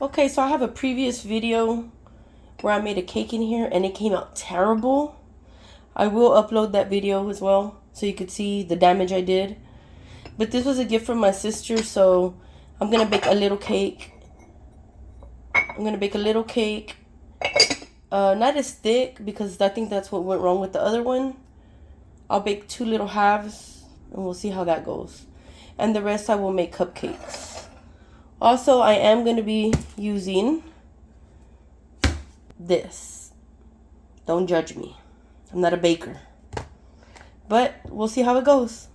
Okay, so I have a previous video where I made a cake in here and it came out terrible. I will upload that video as well so you could see the damage I did. But this was a gift from my sister, so I'm gonna bake a little cake. Not as thick because I think that's what went wrong with the other one. I'll bake 2 little halves and we'll see how that goes. And the rest I will make cupcakes. Also, I am going to be using this. Don't judge me. I'm not a baker. But we'll see how it goes.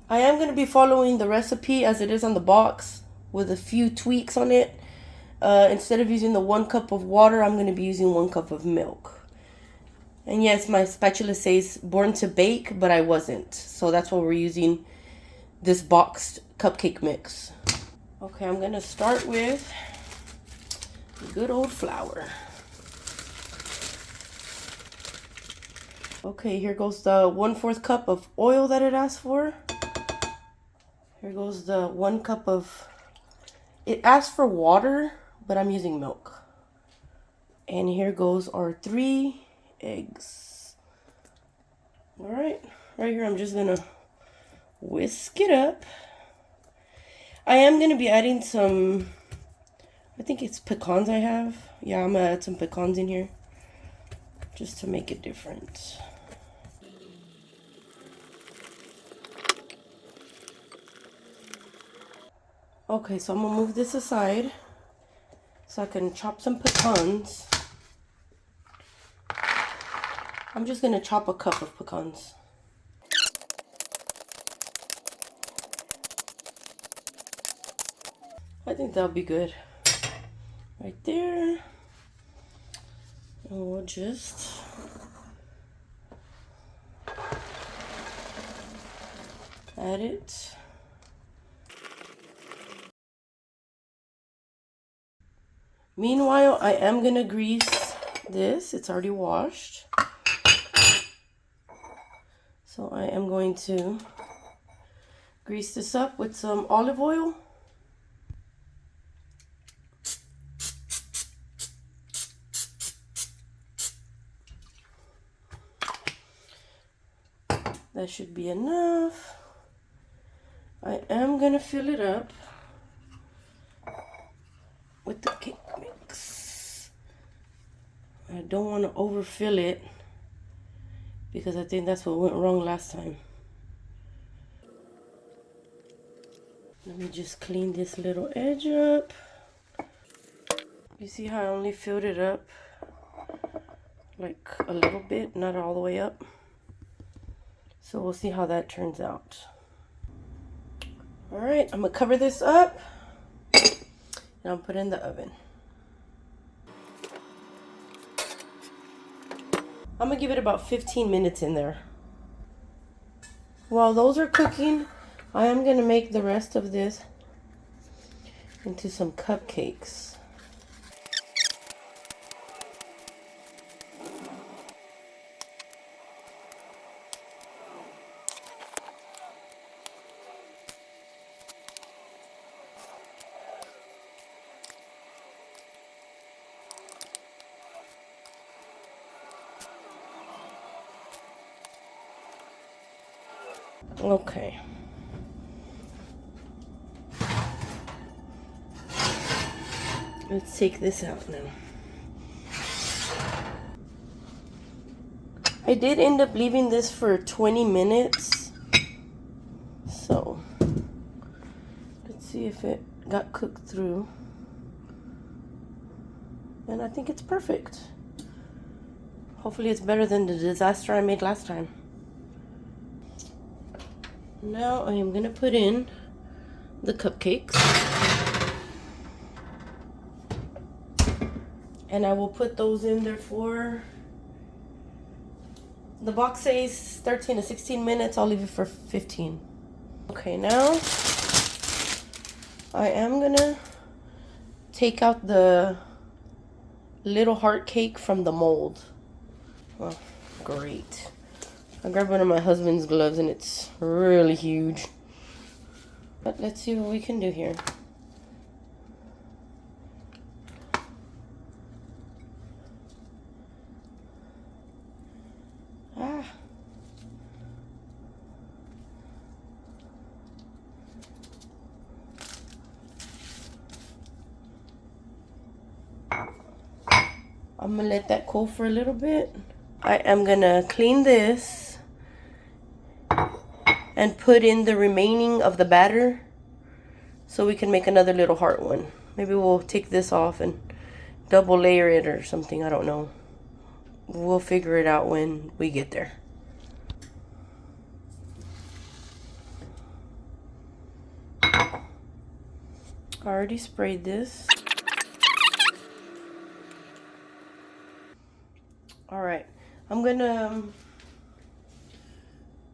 I am going to be following the recipe as it is on the box with a few tweaks on it. Instead of using the 1 cup of water, I'm going to be using 1 cup of milk. And yes, my spatula says born to bake, but I wasn't. So that's why we're using this boxed cupcake mix. Okay, I'm going to start with good old flour. Okay, here goes the 1/4 cup of oil that it asked for. Here goes the 1 cup of, it asked for water, but I'm using milk. And here goes our 3 eggs. All right, right here I'm just gonna whisk it up. I am gonna be adding some, I think it's pecans I have. Yeah, I'm gonna add some pecans in here just to make it different. Okay, so I'm gonna move this aside so I can chop some pecans. I'm just gonna chop a cup of pecans. I think that'll be good. Right there. And we'll just add it. Meanwhile, I am gonna grease this. It's already washed. So I am going to grease this up with some olive oil. That should be enough. I am gonna fill it up with the cake mix. I don't want to overfill it because I think that's what went wrong last time. Let me just clean this little edge up. You see how I only filled it up like a little bit, not all the way up. So we'll see how that turns out. All right, I'm gonna cover this up and I'll put it in the oven. I'm gonna give it about 15 minutes in there. While those are cooking, I am gonna make the rest of this into some cupcakes. Okay. Let's take this out now. I did end up leaving this for 20 minutes. So, let's see if it got cooked through. And I think it's perfect. Hopefully it's better than the disaster I made last time. Now I am gonna put in the cupcakes. And I will put those in there for, the box says 13 to 16 minutes. I'll leave it for 15. Okay, now I am gonna take out the little heart cake from the mold. Oh, great. I grabbed one of my husband's gloves and it's really huge. But let's see what we can do here. I'm gonna let that cool for a little bit. I am gonna clean this and put in the remaining of the batter so we can make another little heart one. Maybe we'll take this off and double layer it or something, I don't know. We'll figure it out when we get there. I already sprayed this. All right, I'm gonna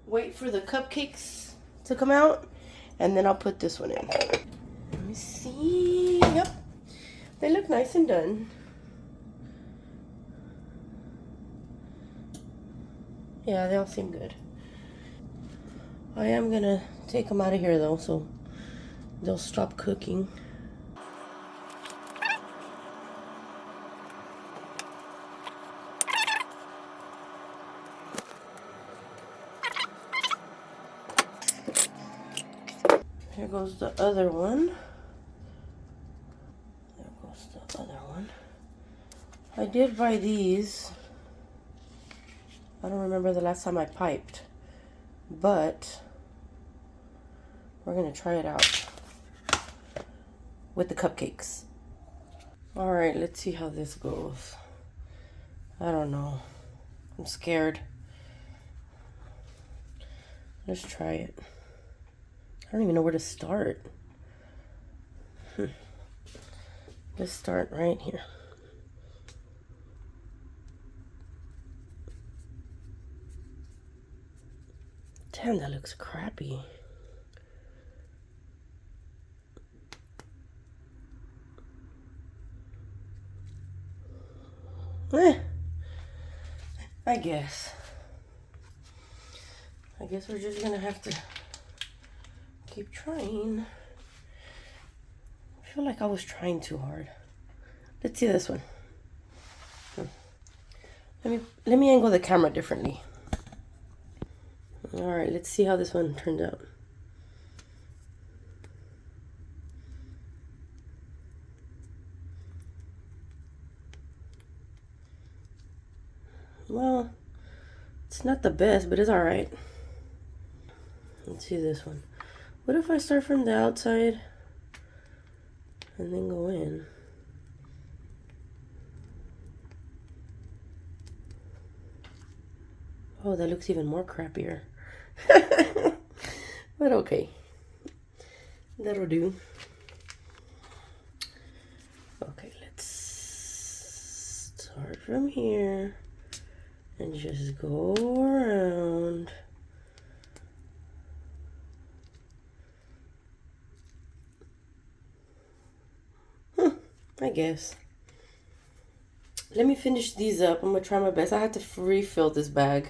wait for the cupcakes to come out and then I'll put this one in. Let me see. Yep, they look nice and done. Yeah, they all seem good. I am gonna take them out of here though, so they'll stop cooking. Here goes the other one. There goes the other one. I did buy these. I don't remember the last time I piped, but we're gonna try it out with the cupcakes. All right, let's see how this goes. I don't know. I'm scared. Let's try it. I don't even know where to start. Let's start right here. Damn, that looks crappy. I guess we're just gonna have to keep trying. I feel like I was trying too hard. Let's see this one. Let me angle the camera differently. All right, let's see how this one turned out. Well, it's not the best, but it's all right. Let's see this one. What if I start from the outside and then go in? Oh, that looks even more crappier. But okay. That'll do. Okay, let's start from here and just go around. I guess. Let me finish these up. I'm gonna try my best. I had to refill this bag.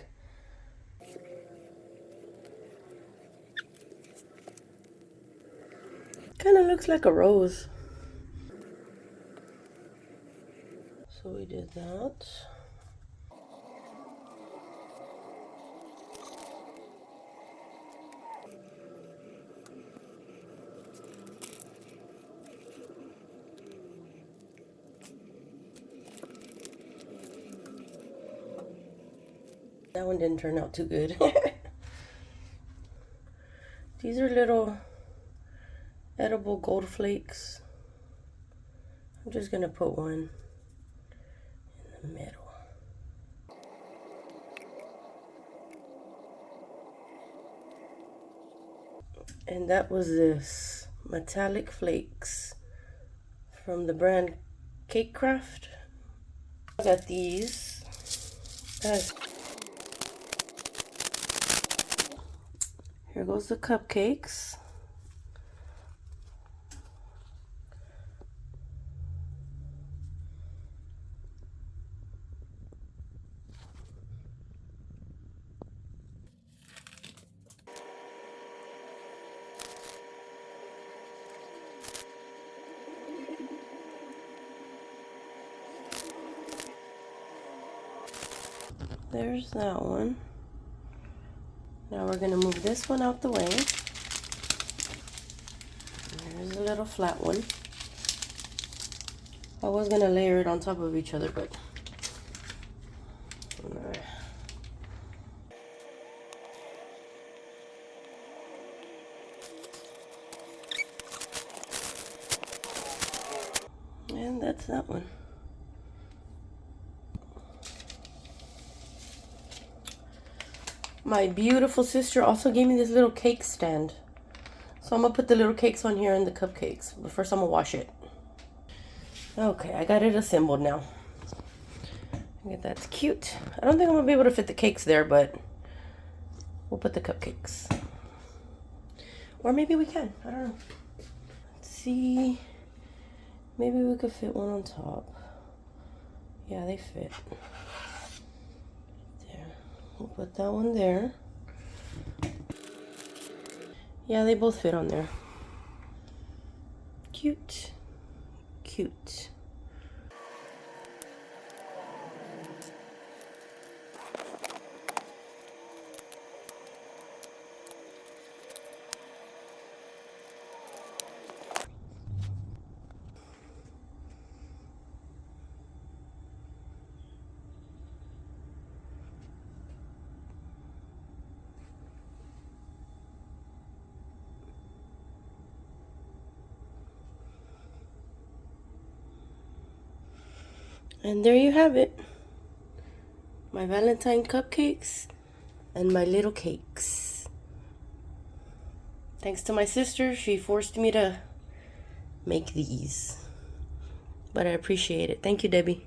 Kind of looks like a rose. So we did that. That one didn't turn out too good. These are little edible gold flakes. I'm just gonna put one in the middle. And that was this metallic flakes from the brand Cake Craft. I got these. Here goes the cupcakes. There's that one. Now we're going to move this one out the way. There's a little flat one. I was going to layer it on top of each other, but that's that one. My beautiful sister also gave me this little cake stand. So I'm gonna put the little cakes on here and the cupcakes. But first I'm gonna wash it. Okay, I got it assembled now. That's cute. I don't think I'm gonna be able to fit the cakes there, but we'll put the cupcakes. Or maybe we can. I don't know. Let's see. Maybe we could fit one on top. Yeah, they fit. There. We'll put that one there. Yeah, they both fit on there. Cute. Cute. And there you have it. My Valentine cupcakes and my little cakes. Thanks to my sister, she forced me to make these. But I appreciate it. Thank you, Debbie.